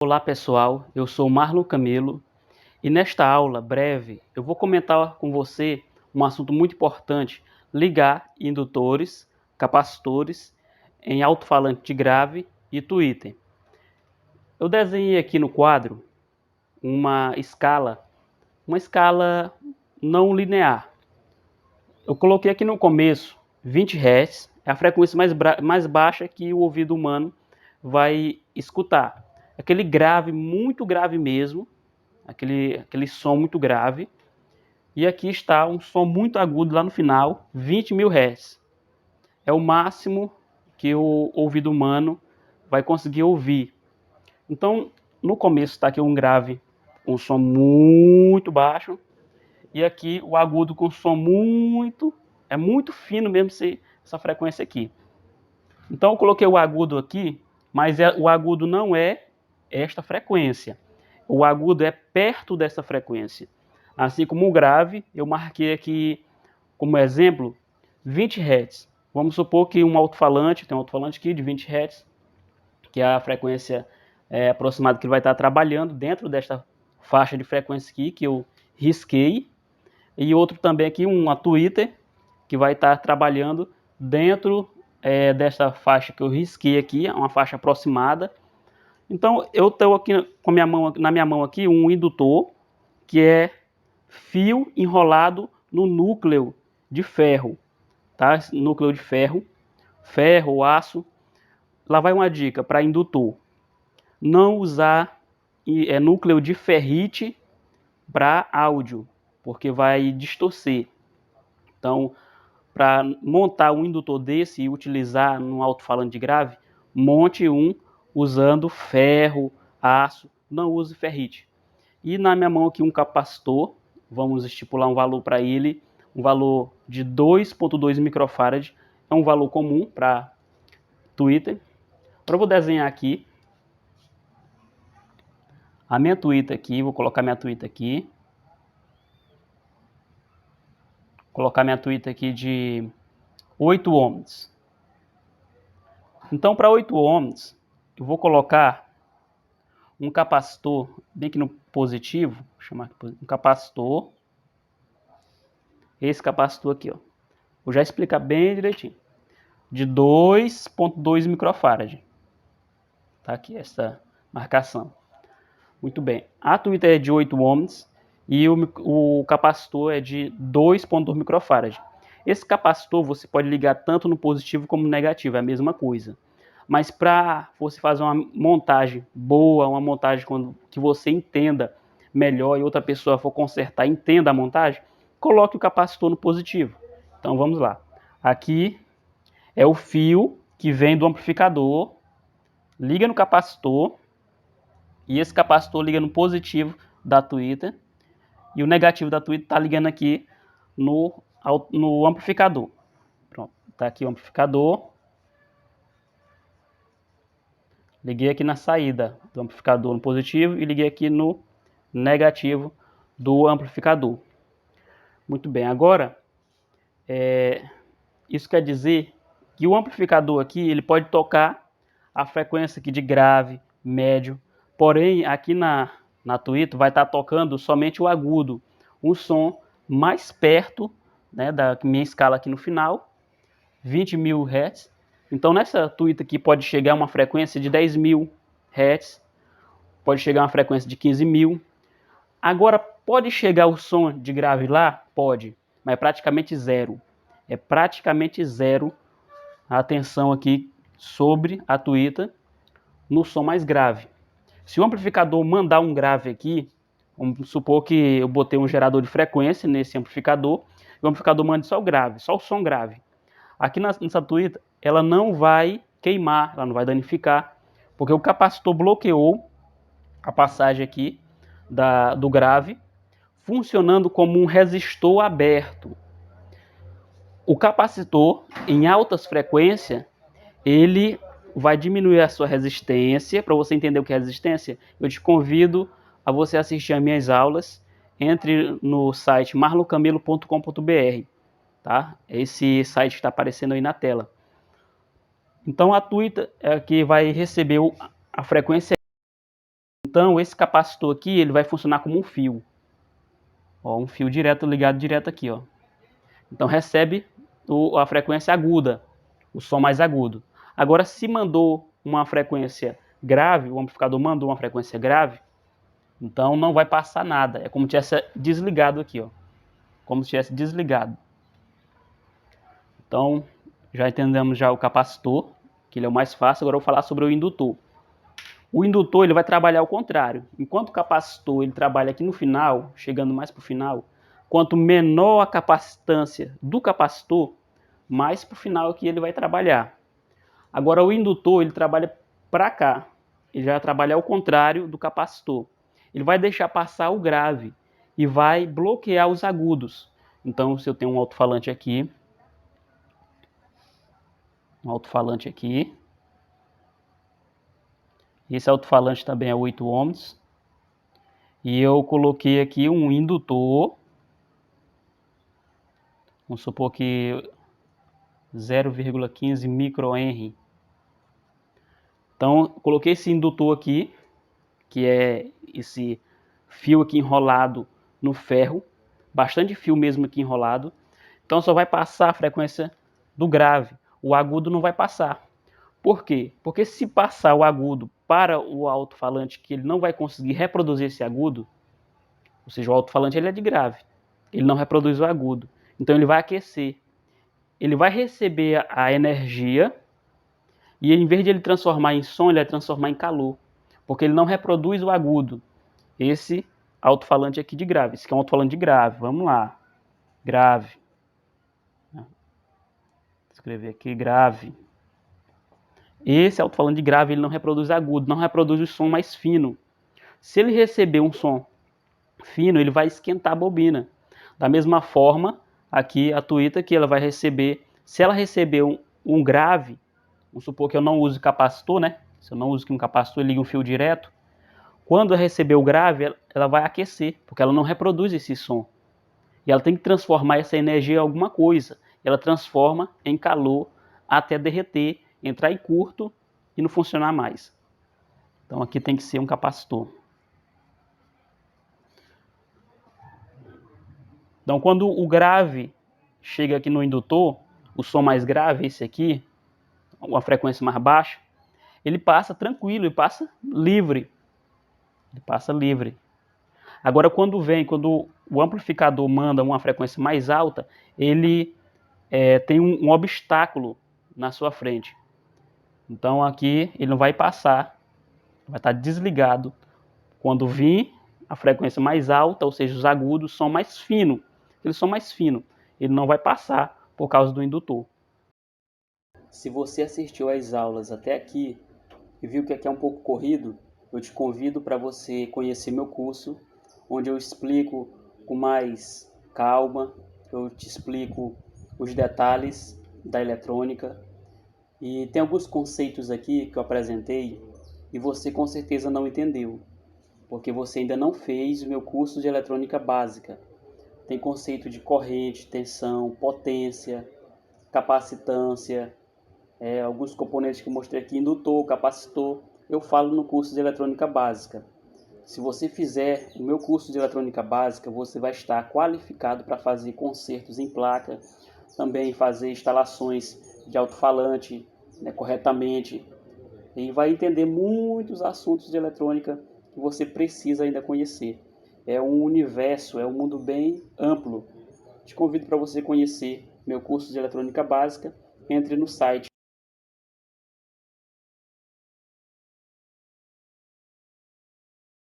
Olá pessoal, eu sou Marlon Camelo e nesta aula breve eu vou comentar com você um assunto muito importante: ligar indutores, capacitores em alto-falante grave e tweeter. Eu desenhei aqui no quadro uma escala não linear. Eu coloquei aqui no começo 20 Hz, é a frequência mais baixa que o ouvido humano vai escutar. Aquele grave, muito grave mesmo, aquele som muito grave. E aqui está um som muito agudo lá no final, 20.000 Hz. É o máximo que o ouvido humano vai conseguir ouvir. Então, no começo está aqui um grave, um som muito baixo, e aqui o agudo com som muito fino mesmo essa frequência aqui. Então eu coloquei o agudo aqui, mas o agudo não é esta frequência. O agudo é perto dessa frequência. Assim como o grave, eu marquei aqui como exemplo 20 Hz. Vamos supor que um alto-falante, tem um alto-falante aqui de 20 Hz, que é a frequência aproximada que ele vai estar trabalhando dentro desta faixa de frequência aqui, que eu risquei. E outro também aqui, uma tweeter, que vai estar trabalhando dentro dessa faixa que eu risquei aqui, uma faixa aproximada. Então eu estou aqui com na minha mão aqui um indutor, que é fio enrolado no núcleo de ferro, tá? Núcleo de ferro, aço. Lá vai uma dica para indutor: não usar núcleo de ferrite para áudio, porque vai distorcer. Então, para montar um indutor desse e utilizar num alto-falante grave, monte um usando ferro, aço, não use ferrite. E na minha mão aqui um capacitor, vamos estipular um valor para ele, um valor de 2.2 microfarad, é um valor comum para tweeter. Agora eu vou desenhar aqui a minha tweeter aqui, vou colocar minha tweeter aqui. Colocar minha tweeter aqui de 8 ohms. Então, para 8 ohms, eu vou colocar um capacitor bem aqui no positivo, vou chamar aqui um capacitor. Esse capacitor aqui, ó. Vou já explicar bem direitinho. De 2.2 microfarad. Tá aqui essa marcação. Muito bem. A tweeter é de 8 ohms e o capacitor é de 2.2 microfarad. Esse capacitor você pode ligar tanto no positivo como no negativo, é a mesma coisa. Mas para você fazer uma montagem boa, uma montagem que você entenda melhor e outra pessoa for consertar, entenda a montagem, coloque o capacitor no positivo. Então vamos lá. Aqui é o fio que vem do amplificador, liga no capacitor, e esse capacitor liga no positivo da tweeter, e o negativo da tweeter está ligando aqui no amplificador. Pronto, está aqui o amplificador. Liguei aqui na saída do amplificador no positivo e liguei aqui no negativo do amplificador. Muito bem, agora isso quer dizer que o amplificador aqui ele pode tocar a frequência aqui de grave, médio, porém aqui na tweeter vai estar tocando somente o agudo, um som mais perto, né, da minha escala aqui no final, 20.000 Hz. Então nessa tweeter aqui pode chegar a uma frequência de 10.000 Hz, pode chegar a uma frequência de 15.000. Agora, pode chegar o som de grave lá? Pode, mas é praticamente zero. É praticamente zero a atenção aqui sobre a tweeter no som mais grave. Se o amplificador mandar um grave aqui, vamos supor que eu botei um gerador de frequência nesse amplificador, e o amplificador manda só o grave, só o som grave. Aqui nessa tweeter, ela não vai queimar, ela não vai danificar, porque o capacitor bloqueou a passagem aqui do grave, funcionando como um resistor aberto. O capacitor, em altas frequências, ele vai diminuir a sua resistência. Para você entender o que é resistência, eu te convido a você assistir às minhas aulas. Entre no site marlocamelo.com.br, tá? Esse site está aparecendo aí na tela. Então a tweeter é que vai receber a frequência Então, esse capacitor aqui, ele vai funcionar como um fio. Ó, um fio direto ligado direto aqui, ó. Então, recebe a frequência aguda, o som mais agudo. Agora, se mandou uma frequência grave, o amplificador mandou uma frequência grave, então não vai passar nada. É como se tivesse desligado aqui, ó. Como se tivesse desligado. Então, já entendemos já o capacitor, que ele é o mais fácil. Agora eu vou falar sobre o indutor. O indutor ele vai trabalhar ao contrário. Enquanto o capacitor ele trabalha aqui no final, chegando mais para o final, quanto menor a capacitância do capacitor, mais para o final que ele vai trabalhar. Agora o indutor ele trabalha para cá. Ele já trabalha ao contrário do capacitor. Ele vai deixar passar o grave e vai bloquear os agudos. Então, se eu tenho um alto-falante aqui, esse alto-falante também é 8 ohms, e eu coloquei aqui um indutor, vamos supor que 0,15 microhenry. Então, coloquei esse indutor aqui, que é esse fio aqui enrolado no ferro, bastante fio mesmo aqui enrolado. Então só vai passar a frequência do grave, o agudo não vai passar. Por quê? Porque se passar o agudo para o alto-falante, que ele não vai conseguir reproduzir esse agudo, ou seja, o alto-falante ele é de grave, ele não reproduz o agudo. Então ele vai aquecer, ele vai receber a energia e em vez de ele transformar em som, ele vai transformar em calor, porque ele não reproduz o agudo. Esse alto-falante aqui de grave, esse aqui é um alto-falante de grave, vamos lá, grave. Vou escrever aqui grave. Esse alto-falante de grave ele não reproduz agudo, não reproduz o som mais fino. Se ele receber um som fino, ele vai esquentar a bobina. Da mesma forma, aqui a tuita que ela vai receber, se ela receber um grave, vamos supor que eu não use capacitor, né? Se eu não uso aqui um capacitor e ligo um fio direto, quando ela receber o grave, ela vai aquecer, porque ela não reproduz esse som. E ela tem que transformar essa energia em alguma coisa. Ela transforma em calor até derreter, entrar em curto e não funcionar mais. Então aqui tem que ser um capacitor. Então quando o grave chega aqui no indutor, o som mais grave, esse aqui, uma frequência mais baixa, ele passa tranquilo, ele passa livre. Ele passa livre. Agora quando o amplificador manda uma frequência mais alta, ele tem um obstáculo na sua frente. Então aqui ele não vai passar, vai estar desligado. Quando vir a frequência mais alta, ou seja, os agudos são mais finos, eles são mais finos, ele não vai passar por causa do indutor. Se você assistiu às aulas até aqui e viu que aqui é um pouco corrido, eu te convido para você conhecer meu curso, onde eu explico com mais calma, eu te explico os detalhes da eletrônica. E tem alguns conceitos aqui que eu apresentei e você com certeza não entendeu, porque você ainda não fez o meu curso de eletrônica básica. Tem conceito de corrente, tensão, potência, capacitância, alguns componentes que eu mostrei aqui, indutor, capacitor, eu falo no curso de eletrônica básica. Se você fizer o meu curso de eletrônica básica, você vai estar qualificado para fazer concertos em placa, também fazer instalações de alto-falante, né, corretamente, e vai entender muitos assuntos de eletrônica que você precisa ainda conhecer. É um universo, é um mundo bem amplo. Te convido para você conhecer meu curso de eletrônica básica. Entre no site